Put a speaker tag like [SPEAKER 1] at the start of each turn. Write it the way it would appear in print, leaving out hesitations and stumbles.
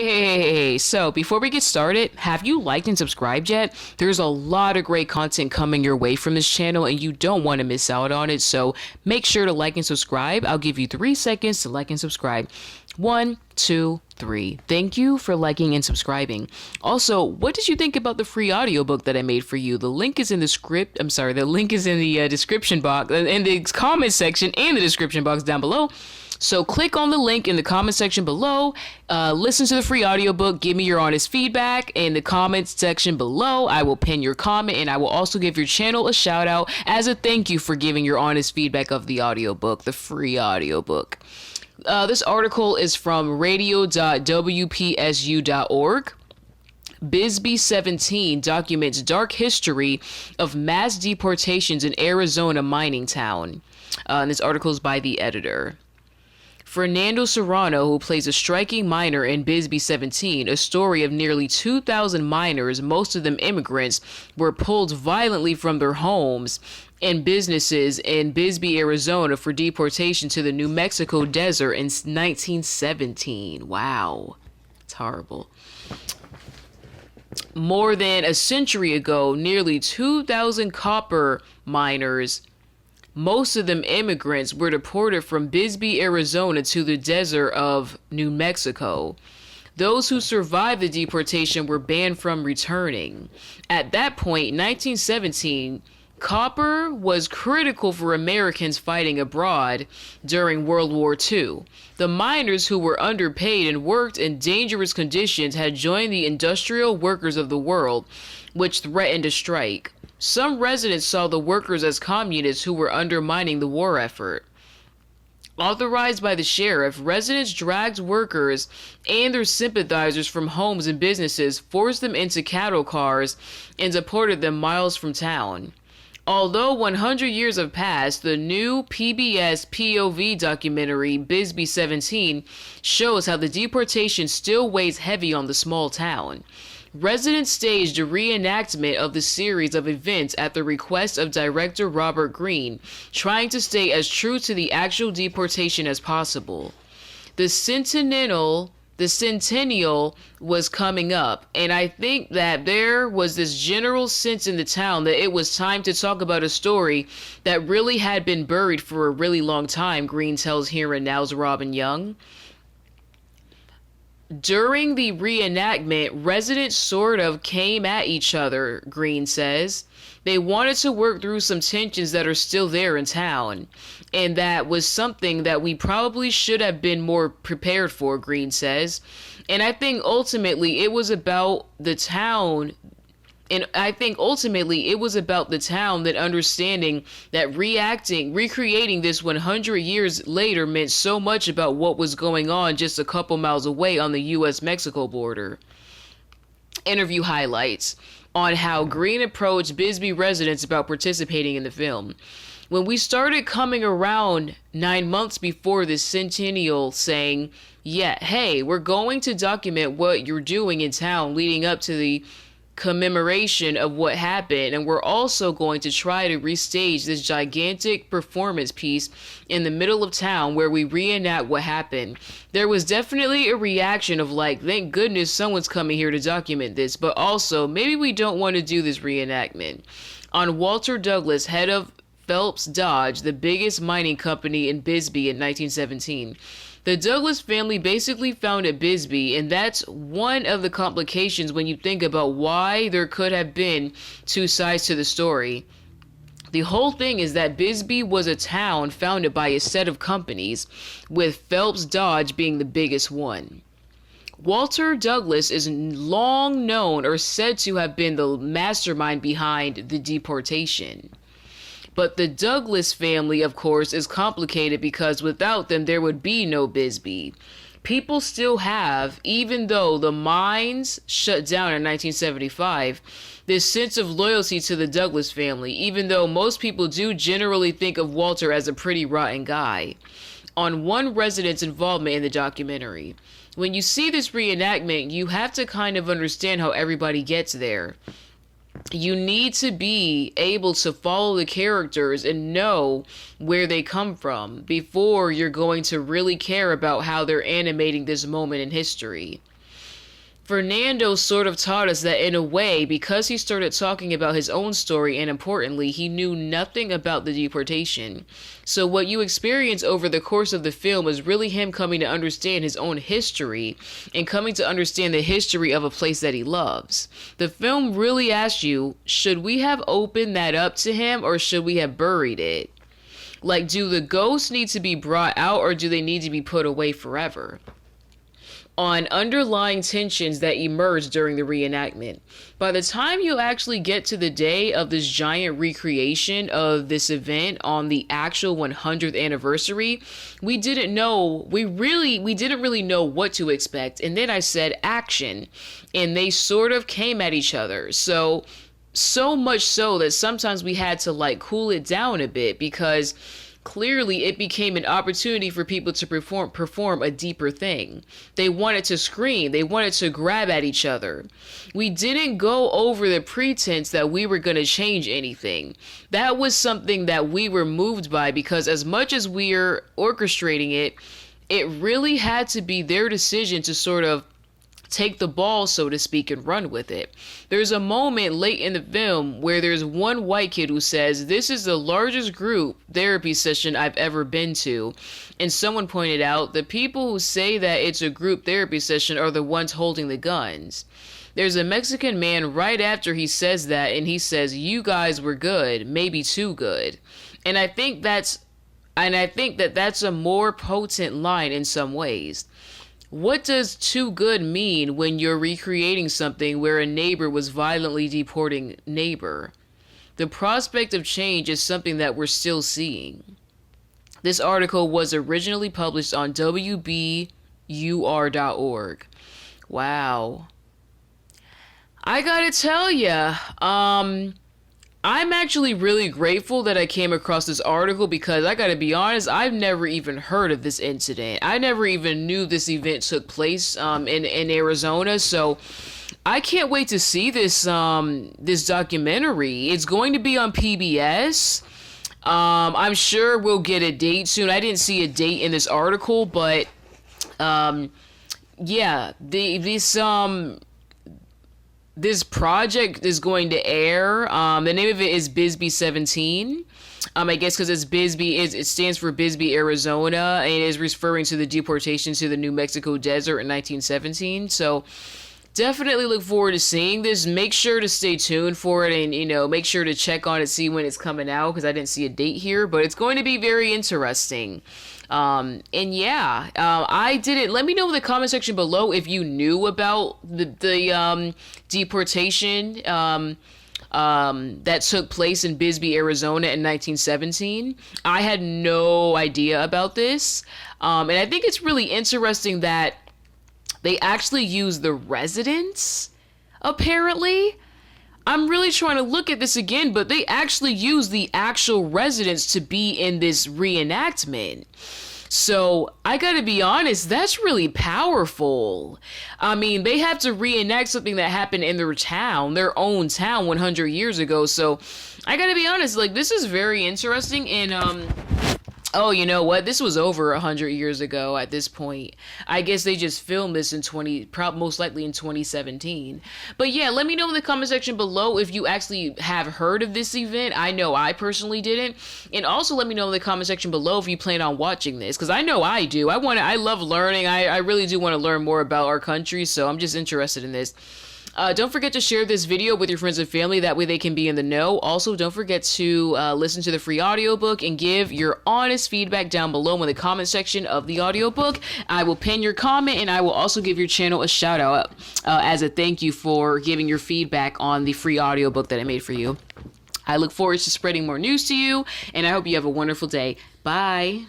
[SPEAKER 1] Hey. So before we get started, have you liked and subscribed yet? There's a lot of great content coming your way from this channel and you don't want to miss out on it. So make sure to like and subscribe. I'll give you 3 seconds to like and subscribe. 1, 2, 3. Thank you for liking and subscribing. Also, what did you think about the free audiobook that I made for you? The link is in the link is in the description box, in the comment section and the description box down below. So click on the link in the comment section below, listen to the free audiobook, give me your honest feedback in the comments section below. I will pin your comment and I will also give your channel a shout out as a thank you for giving your honest feedback of the audiobook, the free audiobook. This article is from radio.wpsu.org. Bisbee 17 documents dark history of mass deportations in Arizona mining town. And this article is by the editor. Fernando Serrano, who plays a striking miner in Bisbee 17, a story of nearly 2,000 miners, most of them immigrants, were pulled violently from their homes and businesses in Bisbee, Arizona for deportation to the New Mexico desert in 1917. Wow. It's horrible. More than a century ago, nearly 2,000 copper miners, most of them immigrants, were deported from Bisbee, Arizona to the desert of New Mexico. Those who survived the deportation were banned from returning. At that point, 1917, copper was critical for Americans fighting abroad during World War II. The miners, who were underpaid and worked in dangerous conditions, had joined the industrial workers of the world, which threatened to strike. Some residents saw the workers as communists who were undermining the war effort. Authorized by the sheriff, residents dragged workers and their sympathizers from homes and businesses, forced them into cattle cars, and deported them miles from town. Although 100 years have passed, the new PBS POV documentary, Bisbee 17, shows how the deportation still weighs heavy on the small town. Residents staged a reenactment of the series of events at the request of director Robert Greene, trying to stay as true to the actual deportation as possible. The centennial was coming up, and I think that there was this general sense in the town that it was time to talk about a story that really had been buried for a really long time, Greene tells Here and Now's Robin Young. During the reenactment, residents sort of came at each other, Greene says. They wanted to work through some tensions that are still there in town. And that was something that we probably should have been more prepared for, Greene says. And I think ultimately it was about the town. And I think ultimately it was about the town that understanding that recreating this 100 years later meant so much about what was going on just a couple miles away on the U.S.-Mexico border. Interview highlights on how Greene approached Bisbee residents about participating in the film. When we started coming around 9 months before the centennial saying, yeah, hey, we're going to document what you're doing in town leading up to the commemoration of what happened, and we're also going to try to restage this gigantic performance piece in the middle of town where we reenact what happened. There was definitely a reaction of like, thank goodness someone's coming here to document this, but also maybe we don't want to do this reenactment. On Walter Douglas, head of Phelps Dodge, the biggest mining company in Bisbee in 1917. The Douglas family basically founded Bisbee, and that's one of the complications when you think about why there could have been 2 sides to the story. The whole thing is that Bisbee was a town founded by a set of companies, with Phelps Dodge being the biggest one. Walter Douglas is long known or said to have been the mastermind behind the deportation. But the Douglas family, of course, is complicated because without them, there would be no Bisbee. People still have, even though the mines shut down in 1975, this sense of loyalty to the Douglas family, even though most people do generally think of Walter as a pretty rotten guy. On one resident's involvement in the documentary. When you see this reenactment, you have to kind of understand how everybody gets there. You need to be able to follow the characters and know where they come from before you're going to really care about how they're animating this moment in history. Fernando sort of taught us that in a way, because he started talking about his own story, and importantly, he knew nothing about the deportation. So what you experience over the course of the film is really him coming to understand his own history and coming to understand the history of a place that he loves. The film really asks you, should we have opened that up to him or should we have buried it? Like, do the ghosts need to be brought out or do they need to be put away forever? On underlying tensions that emerge during the reenactment. By the time you actually get to the day of this giant recreation of this event on the actual 100th anniversary, we didn't really know what to expect. And then I said action, and they sort of came at each other. So much so that sometimes we had to like cool it down a bit, because clearly it became an opportunity for people to perform a deeper thing. They wanted to scream. They wanted to grab at each other. We didn't go over the pretense that we were going to change anything. That was something that we were moved by, because as much as we're orchestrating it, it really had to be their decision to sort of take the ball, so to speak, and run with it. There's a moment late in the film where there's one white kid who says, "This is the largest group therapy session I've ever been to." And someone pointed out, the people who say that it's a group therapy session are the ones holding the guns. There's a Mexican man right after he says that, and he says, "You guys were good, maybe too good." And I think that's a more potent line in some ways. What does too good mean when you're recreating something where a neighbor was violently deporting neighbor? The prospect of change is something that we're still seeing. This article was originally published on WBUR.org. Wow. I gotta tell ya, I'm actually really grateful that I came across this article, because I gotta be honest, I've never even heard of this incident. I never even knew this event took place in Arizona, so I can't wait to see this documentary. It's going to be on PBS. I'm sure we'll get a date soon. I didn't see a date in this article, but yeah, this project is going to air. The name of it is Bisbee 17. I guess because it's Bisbee, it stands for Bisbee, Arizona, and it is referring to the deportation to the New Mexico desert in 1917. So definitely look forward to seeing this. Make sure to stay tuned for it, and make sure to check on it, see when it's coming out, because I didn't see a date here, but it's going to be very interesting. And yeah, I didn't. Let me know in the comment section below if you knew about the deportation that took place in Bisbee, Arizona in 1917. I had no idea about this, and I think it's really interesting that they actually use the residents, apparently. I'm really trying to look at this again, but they actually use the actual residents to be in this reenactment. So I gotta be honest, that's really powerful. I mean, they have to reenact something that happened in their town, their own town 100 years ago. So I gotta be honest, like, this is very interesting. And oh, you know what? This was over 100 years ago at this point. I guess they just filmed this in most likely in 2017. But yeah, let me know in the comment section below if you actually have heard of this event. I know I personally didn't. And also let me know in the comment section below if you plan on watching this, because I know I do. I love learning. I really do want to learn more about our country, so I'm just interested in this. Don't forget to share this video with your friends and family. That way they can be in the know. Also, don't forget to listen to the free audiobook and give your honest feedback down below in the comment section of the audiobook. I will pin your comment, and I will also give your channel a shout out as a thank you for giving your feedback on the free audiobook that I made for you. I look forward to spreading more news to you, and I hope you have a wonderful day. Bye.